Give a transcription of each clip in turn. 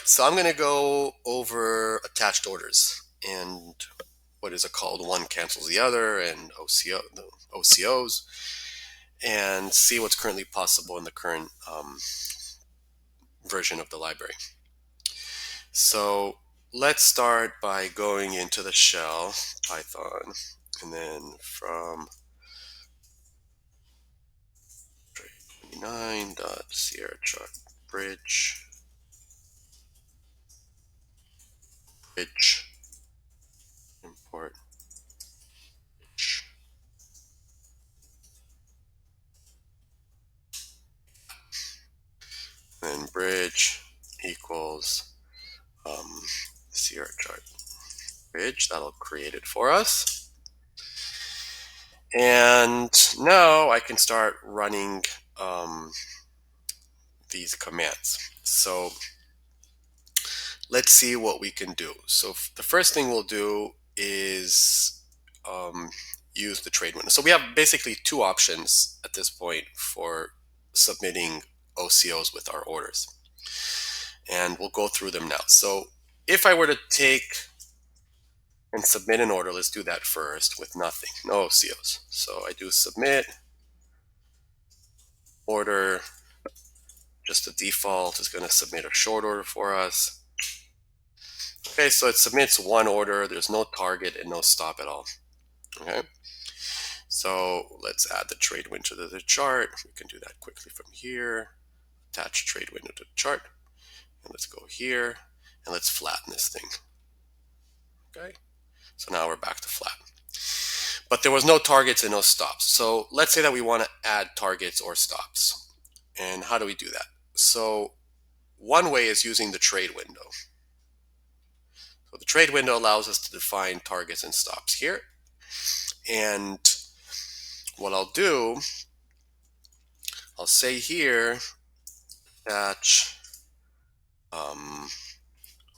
so I'm going to go over attached orders and what is it called? One cancels the other, and the OCOs, and see what's currently possible in the current version of the library. So let's start by going into the shell, Python, and then from 29.sierra chart bridge import bridge. Then bridge equals Sierra chart bridge. That'll create it for us. And now I can start running these commands. So let's see what we can do. So the first thing we'll do is use the trade window. So we have basically two options at this point for submitting OCOs with our orders. And we'll go through them now. So if I were to take and submit an order, let's do that first with nothing, no OCOs. So I do submit order, just the default is going to submit a short order for us. Okay, so it submits one order. There's no target and no stop at all. Okay, so let's add the trade window to the chart. We can do that quickly from here. Attach trade window to the chart. And let's go here and let's flatten this thing. Okay, so now we're back to flat. But there was no targets and no stops. So let's say that we want to add targets or stops. And how do we do that? So one way is using the trade window. So the trade window allows us to define targets and stops here. And what I'll do, I'll say here, attach,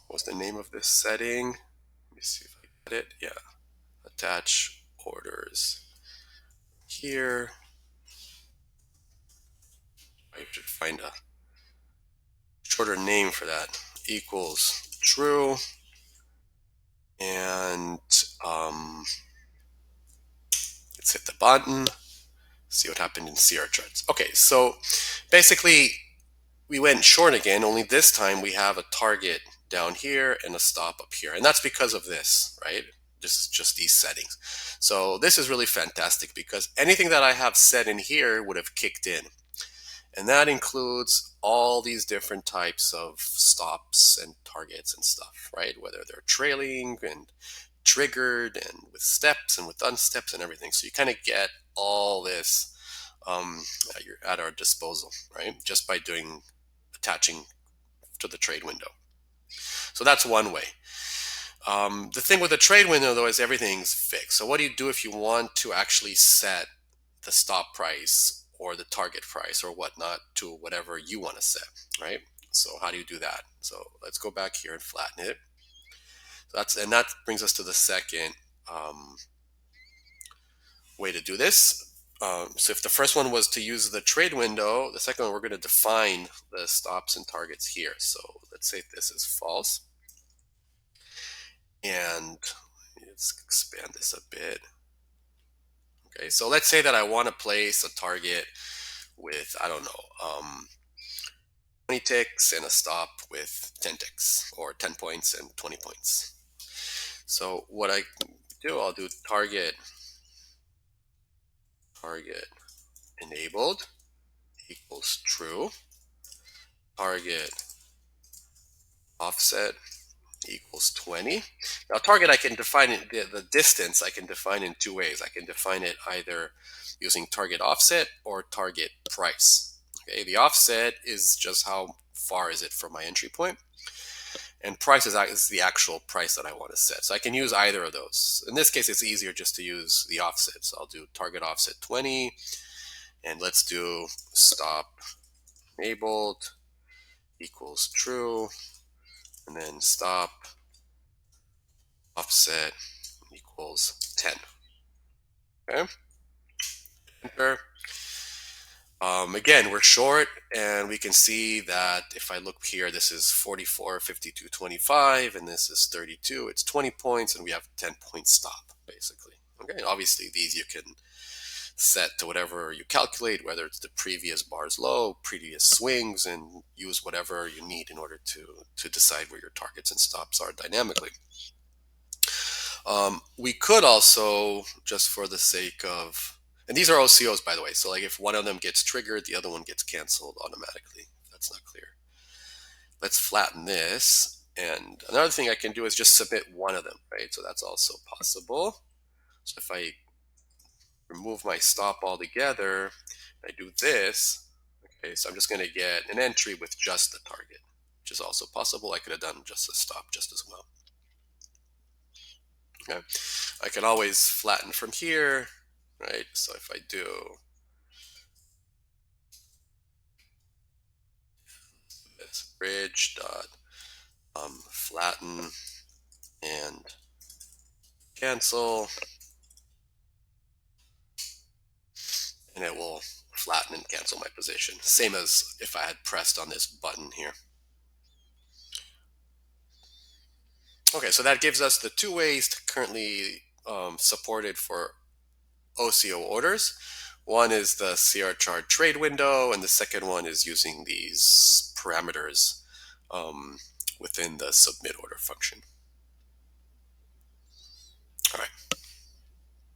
what's the name of this setting? Let me see if I get it. Yeah, attach orders here. I should find a shorter name for that. Equals true. And let's hit the button, see what happened in Sierra charts. Okay, so basically we went short again, only this time we have a target down here and a stop up here. And that's because of this, right? This is just these settings. So this is really fantastic because anything that I have set in here would have kicked in. And that includes all these different types of stops and targets and stuff, right? Whether they're trailing and triggered and with steps and with unsteps and everything. So you kind of get all this at our disposal, right? Just by attaching to the trade window. So that's one way. The thing with the trade window, though, is everything's fixed. So what do you do if you want to actually set the stop price or the target price or whatnot to whatever you want to set, right? So how do you do that? So let's go back here and flatten it. So that brings us to the second way to do this. So if the first one was to use the trade window, the second one we're going to define the stops and targets here. So let's say this is false. And let's expand this a bit. Okay, so let's say that I want to place a target with, I don't know, 20 ticks and a stop with 10 ticks, or 10 points and 20 points. So what I do, I'll do target enabled equals true, target offset equals 20. Now target, I can define it, the distance I can define in two ways. I can define it either using target offset or target price. Okay, the offset is just how far is it from my entry point, and price is the actual price that I want to set. So I can use either of those. In this case, it's easier just to use the offset. So I'll do target offset 20, and let's do stop enabled equals true, and then stop offset equals 10. Okay, enter. Again, we're short, and we can see that if I look here, this is 44, 52, 25, and this is 32. It's 20 points, and we have 10-point stop, basically. Okay, and obviously these you can set to whatever you calculate, whether it's the previous bar's low, previous swings, and use whatever you need in order to decide where your targets and stops are dynamically. We could also, just for the sake of, and these are OCOs, by the way, so like if one of them gets triggered, the other one gets canceled automatically. If that's not clear. Let's flatten this. And another thing I can do is just submit one of them, right? So that's also possible. So if I remove my stop altogether, I do this, okay, so I'm just going to get an entry with just the target, which is also possible. I could have done just a stop just as well. Okay, I can always flatten from here, right? So if I do this bridge dot flatten and cancel, and it will flatten and cancel my position, same as if I had pressed on this button here. Okay, so that gives us the two ways currently supported for OCO orders. One is the CR chart trade window, and the second one is using these parameters um, within the submit order function. All right.